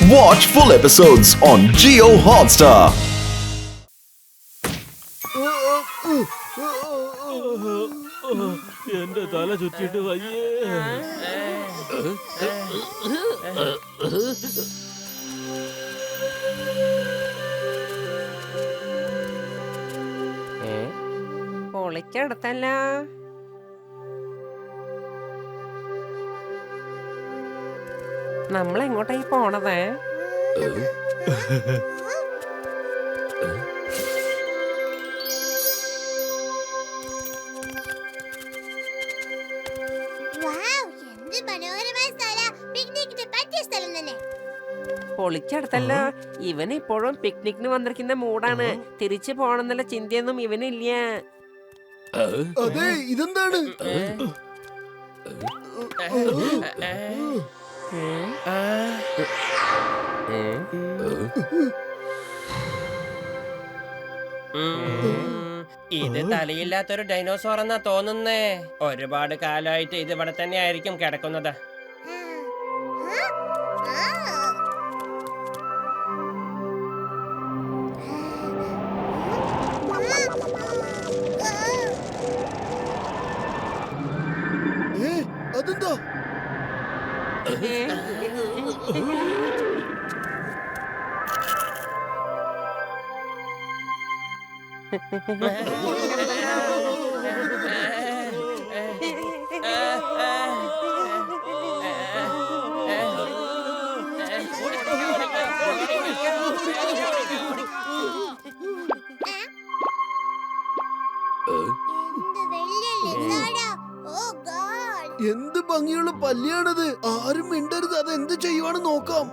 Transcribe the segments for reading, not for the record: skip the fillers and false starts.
Watch full episodes on Jio Hotstar. എന്റെ തല ചുറ്റിട്ട് വയ്യേ. പൊളിക്കടുത്തല്ല. നമ്മളെങ്ങോട്ടായി പോണത്? പൊളിക്കടുത്തല്ല. ഇവൻ ഇപ്പോഴും പിക്നിക്കിന് വന്നിരിക്കുന്ന മൂടാണ്. തിരിച്ചു പോണെന്നുള്ള ചിന്തയൊന്നും ഇവനില്ല. അതെ, ഇതെന്താണ്? ഇത് തലയില്ലാത്തൊരു ഡൈനോസോർ എന്നാ തോന്നുന്നേ. ഒരുപാട് കാലമായിട്ട് ഇത് ഇവിടെ തന്നെ ആയിരിക്കും കിടക്കുന്നത്. അതെന്താ? എന്ത് ഭംഗിയുള്ള പല്ലിയാണത്. ആരും മിണ്ടരുത്. അത് എന്ത് ചെയ്യുവാണ് നോക്കാം.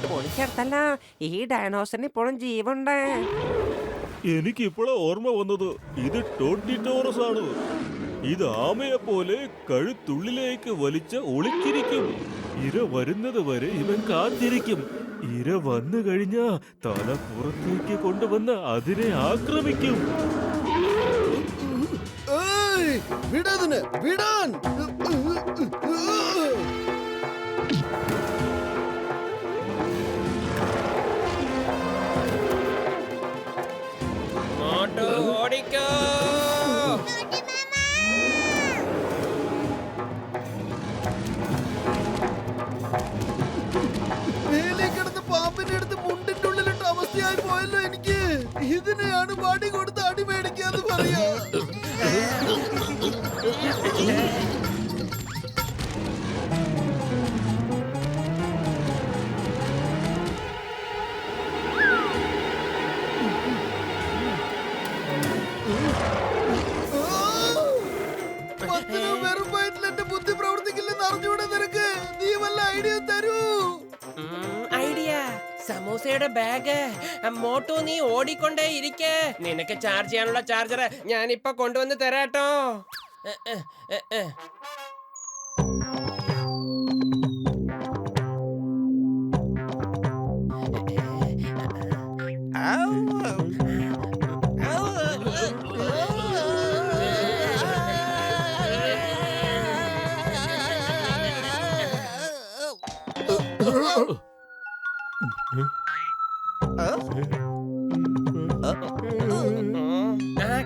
പൊളിക്കടുത്തല്ല. ഈ ഡൈനോസറിന് ഇപ്പോഴും ജീവുണ്ട്. എനിക്കിപ്പോഴാ ഓർമ്മ വന്നത്. ഇത് ടോട്ടിറ്റോറസ് ആണ്. ഇത് ആമയെ പോലെ കഴുത്തുള്ളിലേക്ക് വലിച്ച ഒളിച്ചിരിക്കും. ഇര വരുന്നത് വരെ ഇവൻ കാത്തിരിക്കും. ഇര വന്നു കഴിഞ്ഞാ തല പുറത്തേക്ക് കൊണ്ടുവന്ന് അതിനെ ആക്രമിക്കും. വിടാതിന് വിടാൻ. ഓടിക്കോ. കിടന്ന് പാമ്പിന്റെ അടുത്ത് മുണ്ടിന്റെ ഉള്ളിലിട്ട് അവസ്ഥയായി പോയല്ലോ എനിക്ക്. ഇതിനെയാണ് വടി കൊടുത്ത് അടി മേടിക്കാന്ന് പറയാ. വെറും വയറ്റിൽ എന്റെ ബുദ്ധി പ്രവർത്തിക്കില്ലെന്ന് അറിഞ്ഞൂടെ നിനക്ക്? നീ വല്ല ഐഡിയ തരൂ. ഐഡിയ. സമൂസയുടെ ബാഗ്. മോട്ടു, നീ ഓടിക്കൊണ്ടേ ഇരിക്കേ. നിനക്ക് ചാർജ് ചെയ്യാനുള്ള ചാർജർ ഞാനിപ്പൊ കൊണ്ടുവന്ന് തരാട്ടോ.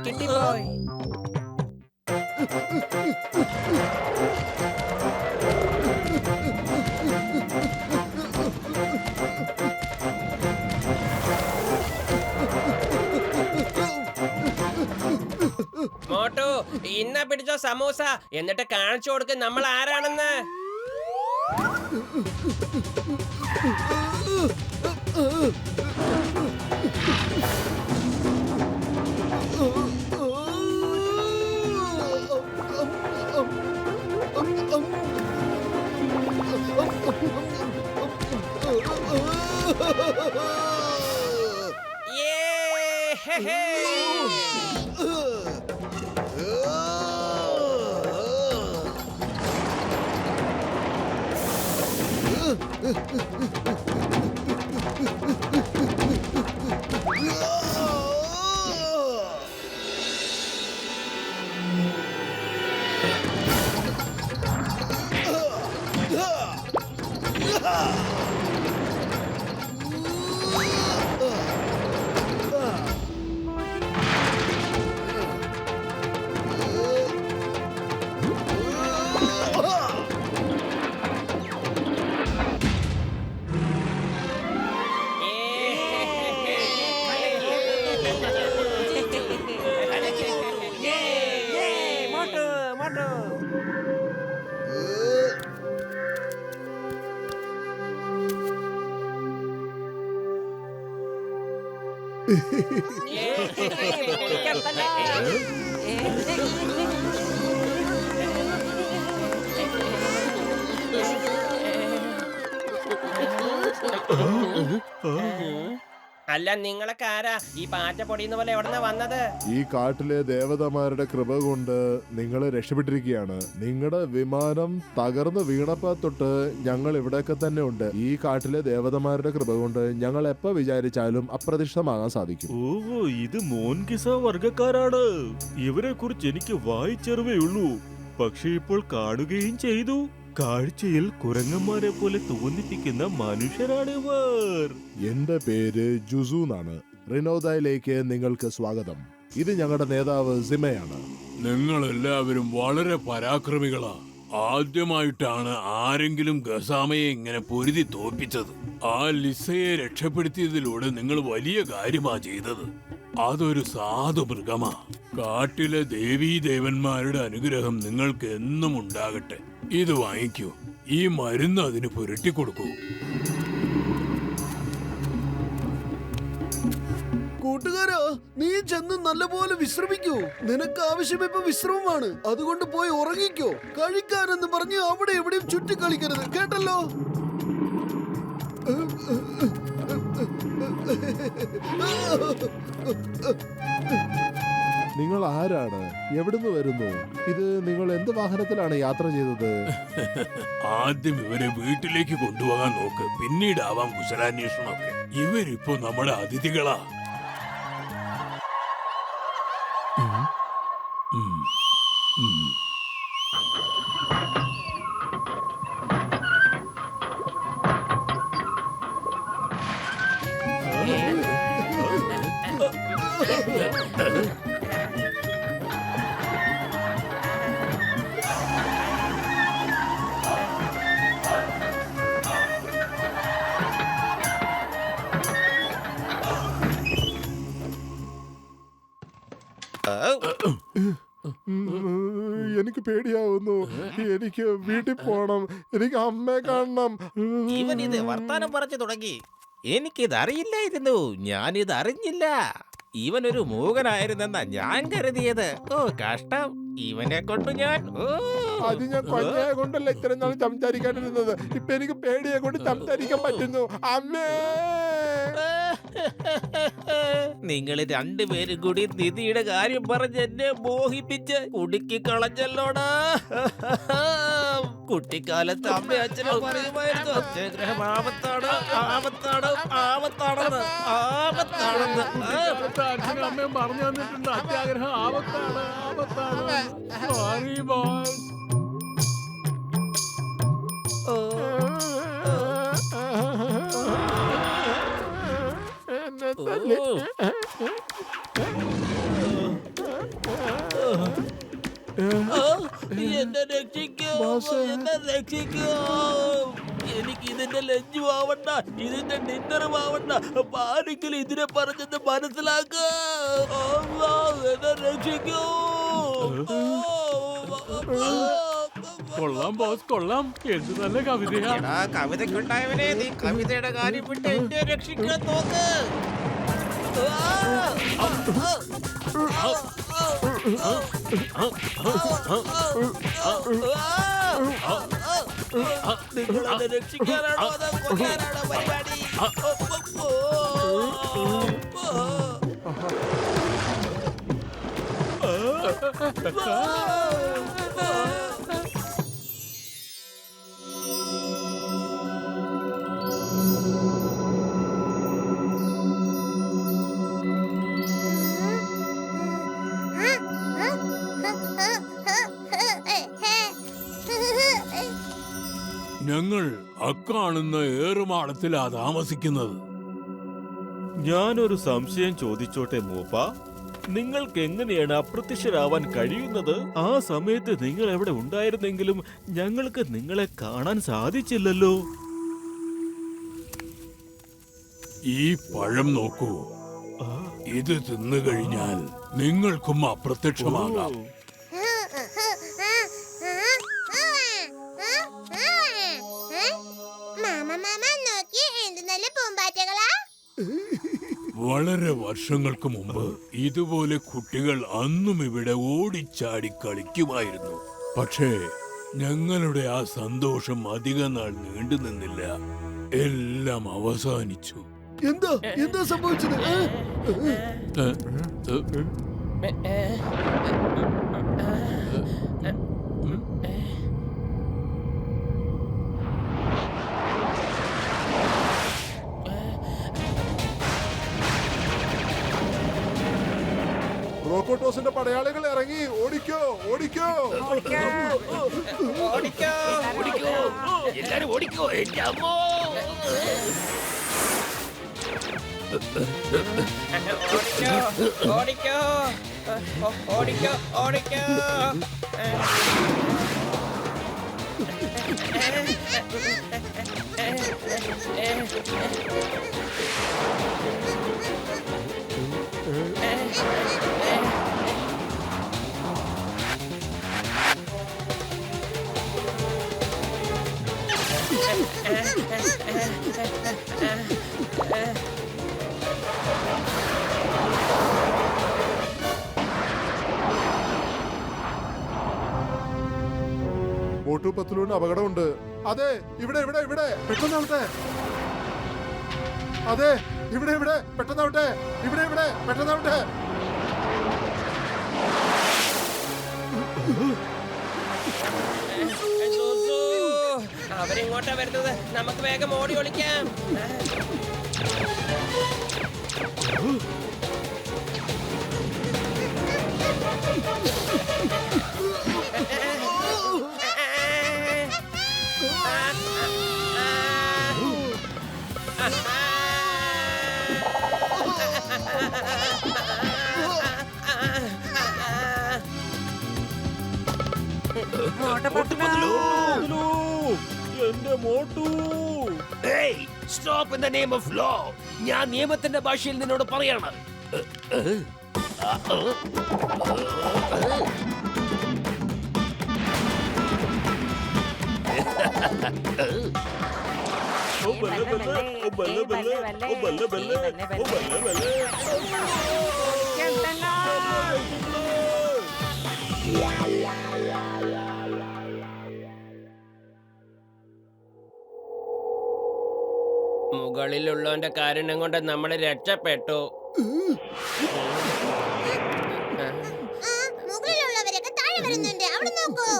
കിട്ടിപ്പോയി. മോട്ടു, ഇന്ന പിടിച്ചോ സമൂസ. എന്നിട്ട് കാണിച്ചു കൊടുക്ക് നമ്മൾ ആരാണെന്ന്. മോട്ടു മോട്ടു അല്ല നിങ്ങളൊക്കെ ആരാ ഈ പാറ്റ പൊടിയുന്ന പോലെ എവിടെന്നാ വന്നത്? ഈ കാട്ടിലെ ദേവതമാരുടെ കൃപ കൊണ്ട് നിങ്ങൾ രക്ഷപ്പെട്ടിരിക്കുകയാണ്. നിങ്ങളുടെ വിമാനം തകർന്നു വീണപ്പോ തൊട്ട് ഞങ്ങൾ ഇവിടെയൊക്കെ തന്നെ ഉണ്ട്. ഈ കാട്ടിലെ ദേവതമാരുടെ കൃപ കൊണ്ട് ഞങ്ങൾ എപ്പോ വിചാരിച്ചാലും അപ്രത്യക്ഷമാകാൻ സാധിക്കും. ഓ ഇത് മോൻകിസ വർഗക്കാരാണ്. ഇവരെ കുറിച്ച് എനിക്ക് വായിച്ചറിവേ ഉള്ളൂ, പക്ഷെ ഇപ്പോൾ കാണുകയും ചെയ്തു. കാഴ്ചയിൽ കുരങ്ങന്മാരെ പോലെ തോന്നിപ്പിക്കുന്ന മനുഷ്യരാണിവർ. എന്റെ പേര് ജുസു എന്നാണ്. റിനോദയിലേക്ക് നിങ്ങൾക്ക് സ്വാഗതം. ഇത് ഞങ്ങളുടെ നേതാവ് സിമയാണ്. നിങ്ങൾ എല്ലാവരും വളരെ പരാക്രമികളാ. ആദ്യമായിട്ടാണ് ആരെങ്കിലും ഗസാമയെ ഇങ്ങനെ പൊരുതി തോൽപ്പിച്ചത്. ആ ലിസയെ രക്ഷപ്പെടുത്തിയതിലൂടെ നിങ്ങൾ വലിയ കാര്യമാ ചെയ്തത്. അതൊരു സാധു മൃഗമാ. കാട്ടിലെ ദേവീദേവന്മാരുടെ അനുഗ്രഹം നിങ്ങൾക്ക് എന്നും ഉണ്ടാകട്ടെ. ഇത് വാങ്ങിക്കൂ. ഈ മരുന്ന് അതിന് പുരട്ടിക്കൊടുക്കൂ. കൂട്ടുകാരാ, നീ ചെന്ന് നല്ലപോലെ വിശ്രമിക്കൂ. നിനക്ക് ആവശ്യം ഇപ്പൊ വിശ്രമമാണ്. അതുകൊണ്ട് പോയി ഉറങ്ങിക്കോ. കഴിക്കാനെന്ന് പറഞ്ഞ് അവിടെ എവിടെയും ചുറ്റിക്കളിക്കരുത്, കേട്ടല്ലോ? നിങ്ങൾ ആരാണ്? എവിടുന്ന് വരുന്നു? ഇത് നിങ്ങൾ എന്ത് വാഹനത്തിലാണ് യാത്ര ചെയ്തത്? ആദ്യം ഇവരെ വീട്ടിലേക്ക് കൊണ്ടുപോകാൻ നോക്ക്, പിന്നീടാവാം കുശലാന്വേഷണമൊക്കെ. ഇവരിപ്പോ നമ്മുടെ അതിഥികളാ. എനിക്ക് പേടിയാവുന്നു. എനിക്ക് വീട്ടിൽ പോണം. എനിക്ക് അമ്മയെ കാണണം. ഇവൻ ഇത് വർത്താനം പറഞ്ഞു തുടങ്ങി. എനിക്കിത് അറിയില്ലായിരുന്നു. ഞാനിത് അറിഞ്ഞില്ല. ഇവനൊരു മൂകനായിരുന്നെന്നാ ഞാൻ കരുതിയത്. ഓ കഷ്ടം. ഇവനെ കൊണ്ട് ഞാൻ അത് ഞാൻ കൊല്ലയെ കൊണ്ടല്ല ഇത്രയും നാൾ സംസാരിക്കാനിരുന്നത്. ഇപ്പൊ എനിക്ക് പേടിയെ കൊണ്ട് സംസാരിക്കാൻ പറ്റുന്നു. അമ്മേ, നിങ്ങൾ രണ്ടുപേരും കൂടി നിധിയുടെ കാര്യം പറഞ്ഞ് എന്നെ മോഹിപ്പിച്ച് കുടുക്കി കളഞ്ഞല്ലോടാ. കുട്ടിക്കാലത്ത് അമ്മ അച്ഛനെ പറയുമായിരുന്നു, അത്യാഗ്രഹം ആപത്താണ്, ആപത്താണ്, ആപത്താണെന്ന്, ആപത്താണെന്ന്. അച്ഛനും അമ്മയും പറഞ്ഞു തന്നിട്ടുണ്ട് അത്യാഗ്രഹം ആപത്താണ്, ആപത്താണ്. Sorry boss. എന്നെ തല്ലി. എന്നെ രക്ഷിക്കൂ, ബോസ്. എന്നെ രക്ഷിക്കൂ. എനിക്ക് ഇതിന്റെ ലഞ്ചും ആവണ്ട, ഇതിന്റെ ഡിന്നറും ആവണ്ട. ആരെങ്കിലും ഇതിനെ പറഞ്ഞെന്ന് മനസ്സിലാക്ക. എന്നെ രക്ഷിക്കൂ. കൊള്ളാം ബോസ്, കൊള്ളാം. എന്ത് നല്ല കവിതയാ. എടാ, കവിതയ്ക്കുണ്ടായവനെ, നീ കവിതയുടെ കാര്യം വിട്ട് എന്നെ രക്ഷിക്കാൻ നോക്ക്. നിങ്ങൾ എന്നെ രക്ഷിക്കാനാണോ അതോ കൊല്ലാനാണോ പരിപാടി? ഞങ്ങൾ അക്കാണുന്ന ഏറുമാടത്തിലാ താമസിക്കുന്നത്. ഞാനൊരു സംശയം ചോദിച്ചോട്ടെ മൂപ്പ, നിങ്ങൾക്ക് എങ്ങനെയാണ് അപ്രത്യക്ഷരാവാൻ കഴിയുന്നത്? ആ സമയത്ത് നിങ്ങൾ എവിടെ ഉണ്ടായിരുന്നെങ്കിലും ഞങ്ങൾക്ക് നിങ്ങളെ കാണാൻ സാധിച്ചില്ലല്ലോ. ഈ പഴം നോക്കൂ, ആ, ഇത് തിന്നു കഴിഞ്ഞാൽ നിങ്ങൾക്കും അപ്രത്യക്ഷമാകാം. വളരെ വർഷങ്ങൾക്ക് മുമ്പ് ഇതുപോലെ കുട്ടികൾ അന്നും ഇവിടെ ഓടിച്ചാടി കളിക്കുമായിരുന്നു. പക്ഷേ ഞങ്ങളുടെ ആ സന്തോഷം അധിക നാൾ നീണ്ടു നിന്നില്ല. എല്ലാം അവസാനിച്ചു. എന്താ എന്താ സംഭവിച്ചത്? ഏ, ഏ, റോക്കോട്ടോസിന്റെ പടയാളികൾ ഇറങ്ങി, ഓടിക്കോ ഓടിക്കോ. എല്ലാരും ഓടിക്കോ, എന്റെ അമ്മോ. ഓടിക്കോ ഓടിക്കോ ഓടിക്കോ. മോട്ടു പത്ലുവിന് അപകടമുണ്ട്. അതെ, ഇവിടെ ഇവിടെ ഇവിടെ, പെട്ടെന്നാവട്ടെ. അതെ, ഇവിടെ ഇവിടെ, പെട്ടെന്നാവട്ടെ. ഇവിടെ ഇവിടെ, പെട്ടെന്നാവട്ടെ. അവരിങ്ങോട്ടാ വരുന്നത്. നമുക്ക് വേഗം ഓടി ഒളിക്കാം. എന്റെ Motu, stop in the name of law. ഞാൻ നിയമത്തിന്റെ ഭാഷയിൽ നിന്നോട് പറയാണ്. ഓ ബല്ലെ ബല്ലെ, ഓ ബല്ലെ ബല്ലെ, ഓ ബല്ലെ ബല്ലെ, ഓ ബല്ലെ ബല്ലെ. മുകളിലുള്ളവന്റെ കാരുണ്യം കൊണ്ട് നമ്മൾ രക്ഷപ്പെട്ടു. മുകളിലുള്ളവരൊക്കെ താഴെ വരുന്നുണ്ട്. അവിടെ നോക്കൂ.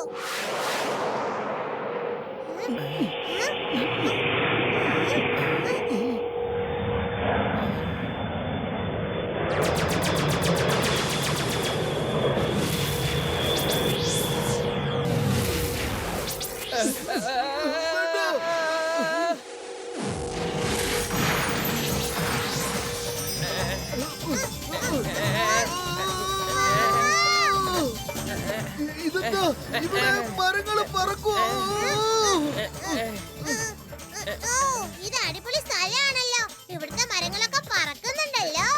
ഇതെന്താ ഇവിടെ മരങ്ങള് പറക്കുവോ? ഇത് അടിപൊളി സ്ഥലമാണല്ലോ. ഇവിടുത്തെ മരങ്ങളൊക്കെ പറക്കുന്നുണ്ടല്ലോ.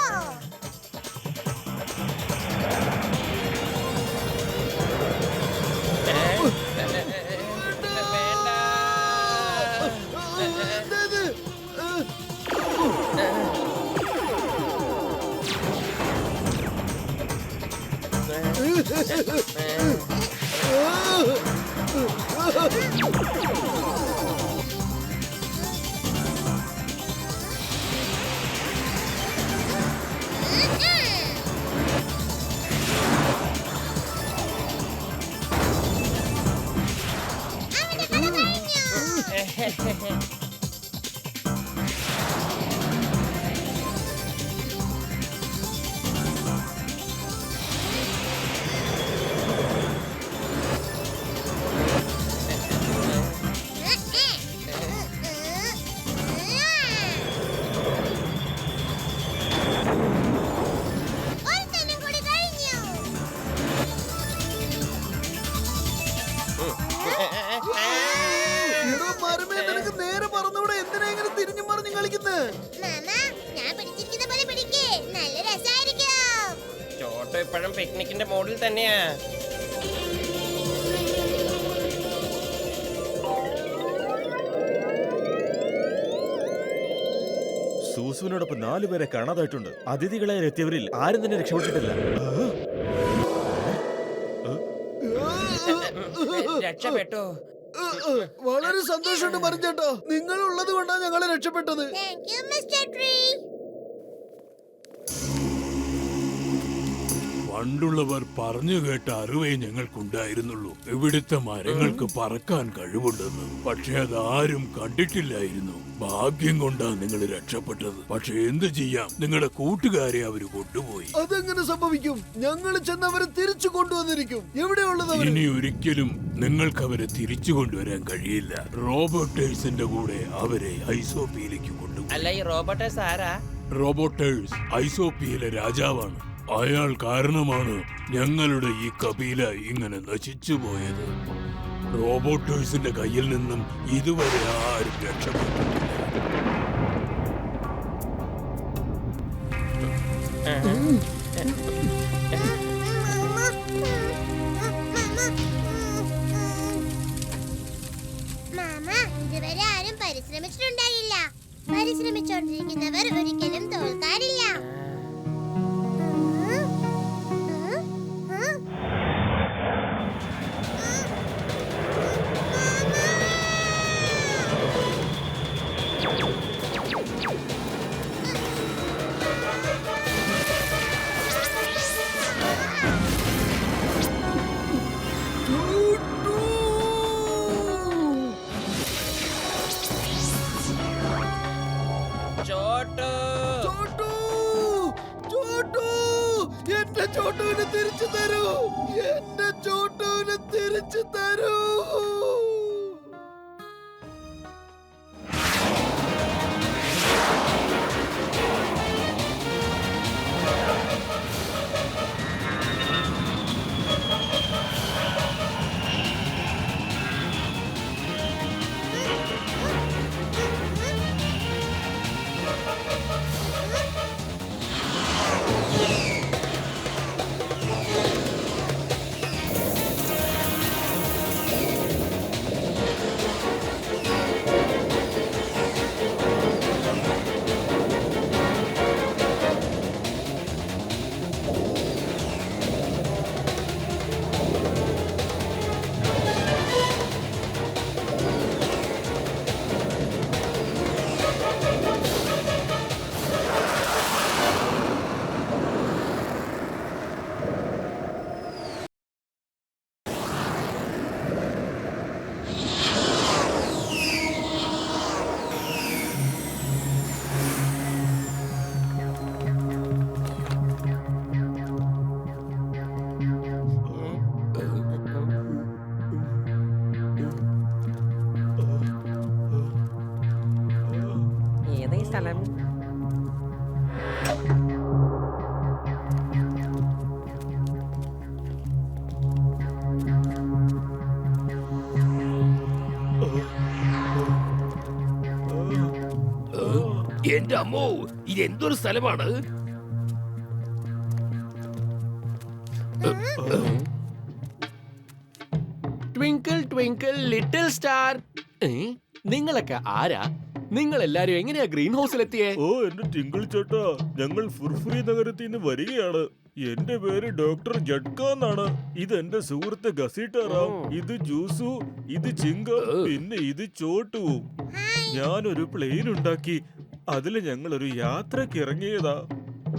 കളിക്കുന്നേ? മാമ ഞാൻ പിടിച്ചിരിക്കുന്ന പോലെ പിടിക്കേ, നല്ല രസായിരിക്കും. ചോട്ടോ ഇപ്പോഴും പിക്നിക്കിന്റെ മോഡിൽ തന്നെയാ. സൂസുവിനോടൊപ്പം 4 പേരെ കാണാതായിട്ടുണ്ട്. അതിഥികളായി എത്തിയവരിൽ ആരും തന്നെ രക്ഷപ്പെട്ടിട്ടില്ല. രക്ഷപ്പെട്ടോ? വളരെ സന്തോഷമുണ്ട് മറിഞ്ചേട്ടോ. നിങ്ങൾ ഉള്ളത് കൊണ്ടാണ് ഞങ്ങളെ രക്ഷപ്പെട്ടത്. Thank you mister tree. പണ്ടുള്ളവർ പറഞ്ഞു കേട്ട അറിവേ ഞങ്ങൾക്കുണ്ടായിരുന്നുള്ളൂ. ഇവിടുത്തെ മരങ്ങൾക്ക് പറക്കാൻ കഴിവുണ്ടെന്ന്. പക്ഷെ അതാരും കണ്ടിട്ടില്ലായിരുന്നു. ഭാഗ്യം കൊണ്ടാ നിങ്ങൾ രക്ഷപ്പെട്ടത്. പക്ഷെ എന്ത് ചെയ്യാം, നിങ്ങളുടെ കൂട്ടുകാരെ അവര് കൊണ്ടുപോയി. അതെങ്ങനെ സംഭവിക്കും? ഞങ്ങൾ ചെന്നവരെ തിരിച്ചു കൊണ്ടുവന്നിരിക്കും. എവിടെയുള്ളത് അവര്? ഇനി ഒരിക്കലും നിങ്ങൾക്ക് അവരെ തിരിച്ചു കൊണ്ടുവരാൻ കഴിയില്ല. റോബോട്ടേഴ്സിന്റെ കൂടെ അവരെ ഐസോപ്പിയിലേക്ക് കൊണ്ടുപോയി. അല്ല, ഈ റോബോട്ടേഴ്സ് ആരാ? റോബോട്ടേഴ്സ് ഐസോപ്പിയിലെ രാജാവാണ്. അയാൾ കാരണമാണ് ഞങ്ങളുടെ ഈ കബീല ഇങ്ങനെ നശിച്ചു പോയത്. റോബോട്ടേഴ്സിന്റെ കയ്യിൽ നിന്നും ഇതുവരെ ആരും രക്ഷപ്പെട്ടിട്ടില്ല. മാമ ഇതുവരെ ആരും പരിശ്രമിച്ചിട്ടുണ്ടാകില്ല. പരിശ്രമിച്ചോണ്ടിരിക്കുന്നവർ ഒരിക്കലും തോൽക്കാറില്ല. ചോട്ടോ, ചോട്ടു! ചോട്ടു! എന്റെ ചോട്ടുവിനെ തിരിച്ചു തരൂ! എന്റെ ചോട്ടുവിനെ തിരിച്ചു തരൂ! ഏതാ ഈ സ്ഥലം? എന്റെ അമ്മോ, ഇതെന്തൊരു സ്ഥലമാണ്! Twinkle twinkle little star. നിങ്ങളൊക്കെ ആരാ? നിങ്ങൾ എല്ലാരും എങ്ങനെയാ ഗ്രീൻ ഹൗസിലെത്തിയേ? ഓ എന്റെ ടിങ്കിൾ ചേട്ടാ, ഞങ്ങൾ ഫുർഫുരി നഗരത്തിൽ നിന്ന് വരികയാണ്. എന്റെ പേര് ഡോക്ടർ ജഡ്ക എന്നാണ്. ഇത് എന്റെ സുഹൃത്ത് ഗസീട്ടാറാം, ഇത് ജൂസു, ഇത് ചിങ്ക, പിന്നെ ഇത് ചോട്ടു. ഞാനൊരു പ്ലെയിൻ ഉണ്ടാക്കി, അതില് ഞങ്ങൾ ഒരു യാത്രക്ക് ഇറങ്ങിയതാ.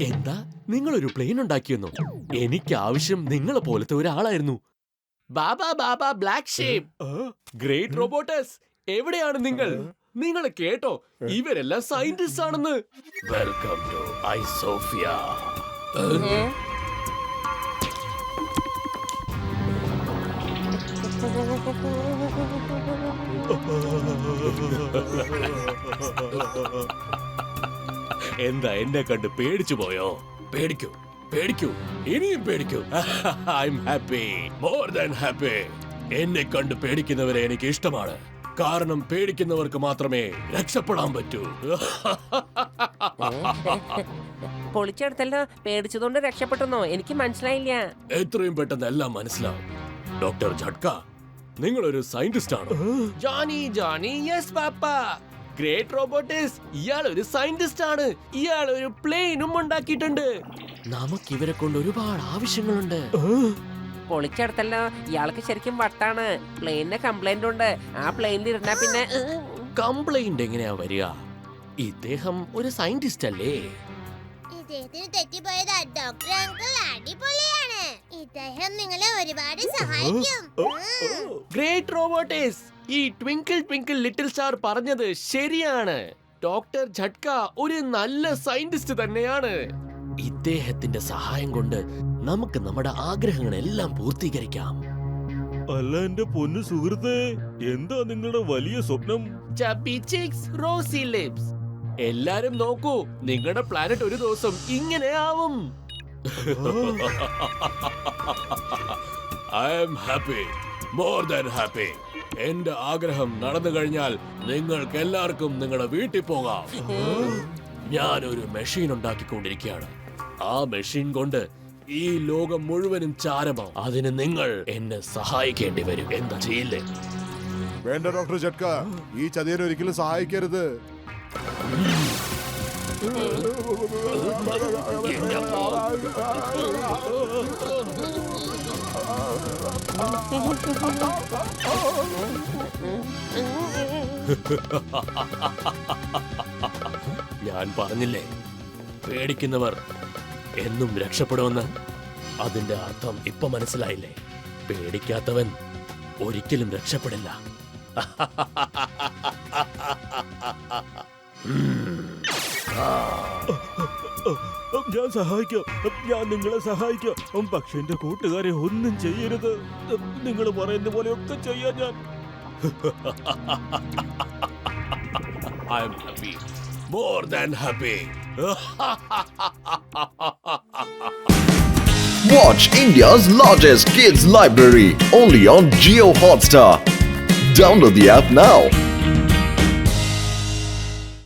എന്താ, നിങ്ങളൊരു പ്ലെയിൻ ഉണ്ടാക്കിയെന്നോ? എനിക്ക് ആവശ്യം നിങ്ങളെ പോലത്തെ ഒരാളായിരുന്നു. Baa baa black sheep, great robots, എവിടെയാണ് നിങ്ങൾ? നിങ്ങൾ കേട്ടോ, ഇവരെല്ലാം സയന്റിസ്റ്റ് ആണെന്ന്. വെൽക്കം ടു ഐസോഫിയ. എന്താ, എന്നെ കണ്ട് പേടിച്ചു പോയോ? പേടിക്കൂ, പേടിക്കൂ, ഇനിയും പേടിക്കൂ. I am happy, more than happy. എന്നെ കണ്ട് പേടിക്കുന്നവരെ എനിക്ക് ഇഷ്ടമാണ്. കാരണം പേടിക്കുന്നവർക്ക് മാത്രമേ രക്ഷപ്പെടാൻ പറ്റൂ. പൊളിച്ചെടുത്തല്ലോ, പേടിച്ചതുകൊണ്ട് രക്ഷപ്പെട്ടെന്നോ? എനിക്ക് മനസ്സിലായില്ല. എത്രയും പെട്ടെന്ന് എല്ലാം മനസ്സിലാവും. ഡോക്ടർ ജട്ക, നിങ്ങളൊരു സയന്റിസ്റ്റ് ആണ്. ജോണി യെസ് പാപ്പ. ഗ്രേറ്റ് റോബോട്ടിസ്, ഇയാൾ ഒരു സയന്റിസ്റ്റ് ആണ്. ഇയാൾ ഒരു പ്ലെയിനും ഉണ്ടാക്കിയിട്ടുണ്ട്. നമുക്ക് ഇവരെ കൊണ്ട് ഒരുപാട് ആവശ്യങ്ങളുണ്ട്. പൊളിച്ചെടുത്തല്ലോ, ഇയാൾക്ക് ശരിക്കും വട്ടാണ്. പ്ലെയിനിന് കംപ്ലൈന്റ് ഉണ്ട്. ആ പ്ലെയിനിൽ ഇരുന്നാ പിന്നെ കംപ്ലൈന്റ് എങ്ങനെയാ വരിക? ഇദ്ദേഹം ഒരു സയന്റിസ്റ്റ് അല്ലേ? ഇദ്ദേഹത്തിന് തെറ്റിപ്പോയതാ. ഡോക്ടർ അങ്കിൾ അടിപൊളിയാണ്. ഇദ്ദേഹം നിങ്ങളെ ഒരുപാട് സഹായിക്കും. ഗ്രേറ്റ് റോബോട്ടിസ്, ഈ ട്വിങ്കിൾ ട്വിങ്കിൾ ലിറ്റിൽ സ്റ്റാർ പറഞ്ഞത് ശരിയാണ്. ഡോക്ടർ ജട്ക ഒരു നല്ല സയന്റിസ്റ്റ് തന്നെയാണ്. ഇദ്ദേഹത്തിന്റെ സഹായം കൊണ്ട് നമുക്ക് നമ്മുടെ ആഗ്രഹങ്ങളെല്ലാം പൂർത്തീകരിക്കാം. അല്ല എന്റെ പൊന്നു സുഹൃത്തേ, എന്താ നിങ്ങളുടെ വലിയ സ്വപ്നം? Chubby cheeks, rosy lips. എല്ലാരും നോക്കൂ, നിങ്ങളുടെ പ്ലാനറ്റ് ഒരു ദിവസം ഇങ്ങനെ ആവും. I am happy, more than happy. എന്റെ ആഗ്രഹം നടന്നു കഴിഞ്ഞാൽ നിങ്ങൾക്ക് എല്ലാവർക്കും നിങ്ങളുടെ വീട്ടിൽ പോകാം. ഞാനൊരു മെഷീൻ ഉണ്ടാക്കിക്കൊണ്ടിരിക്കുകയാണ്. ആ മെഷീൻ കൊണ്ട് ഈ ലോകം മുഴുവനും ചാരമാവും. അതിന് നിങ്ങൾ എന്നെ സഹായിക്കേണ്ടി വരും. എന്താ ചെയ്യില്ലേ? വേണ്ട ഡോക്ടർ ജട്ക, ഈ ചതിയനെ ഒരിക്കലും സഹായിക്കരുത്. ഞാൻ പറഞ്ഞില്ലേ, പേടിക്കുന്നവർ എന്നും രക്ഷപ്പെടുമെന്ന്. അതിന്റെ അർത്ഥം ഇപ്പൊ മനസ്സിലായില്ലേ? പേടിക്കാത്തവൻ ഒരിക്കലും രക്ഷപ്പെടില്ല. ഞാൻ സഹായിക്കാം, ഞാൻ നിങ്ങളെ സഹായിക്കാം. പക്ഷെ എന്റെ കൂട്ടുകാരെ ഒന്നും ചെയ്യരുത്. നിങ്ങൾ പറയുന്ന പോലെയൊക്കെ ചെയ്യാൻ ഞാൻ. I am happy, more than happy. Watch India's largest kids library only on Jio Hotstar. Download the app now.